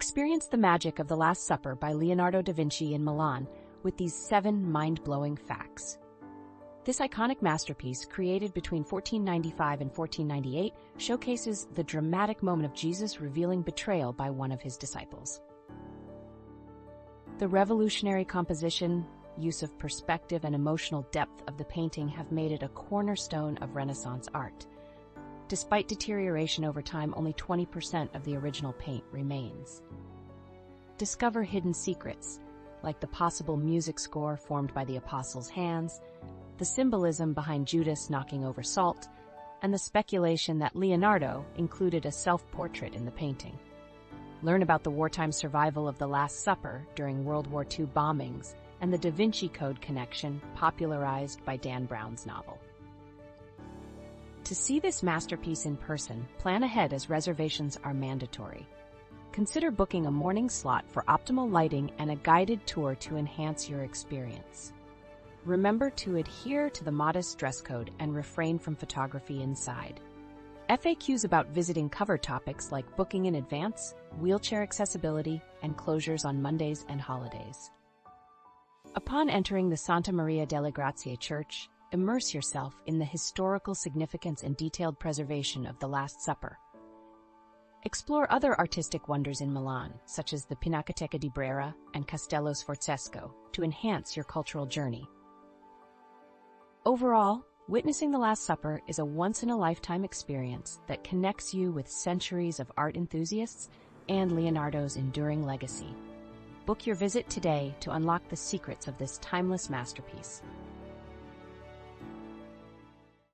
Experience the magic of the Last Supper by Leonardo da Vinci in Milan with these 7 mind-blowing facts. This iconic masterpiece, created between 1495 and 1498, showcases the dramatic moment of Jesus revealing betrayal by one of his disciples. The revolutionary composition, use of perspective, and emotional depth of the painting have made it a cornerstone of Renaissance art. Despite deterioration over time, only 20% of the original paint remains. Discover hidden secrets, like the possible music score formed by the apostles' hands, the symbolism behind Judas knocking over salt, and the speculation that Leonardo included a self-portrait in the painting. Learn about the wartime survival of the Last Supper during World War II bombings and the Da Vinci Code connection popularized by Dan Brown's novel. To see this masterpiece in person, plan ahead as reservations are mandatory. Consider booking a morning slot for optimal lighting and a guided tour to enhance your experience. Remember to adhere to the modest dress code and refrain from photography inside. FAQs about visiting cover topics like booking in advance, wheelchair accessibility, and closures on Mondays and holidays. Upon entering the Santa Maria delle Grazie Church, immerse yourself in the historical significance and detailed preservation of the Last Supper. Explore other artistic wonders in Milan, such as the Pinacoteca di Brera and Castello Sforzesco, to enhance your cultural journey. Overall, witnessing the Last Supper is a once-in-a-lifetime experience that connects you with centuries of art enthusiasts and Leonardo's enduring legacy. Book your visit today to unlock the secrets of this timeless masterpiece.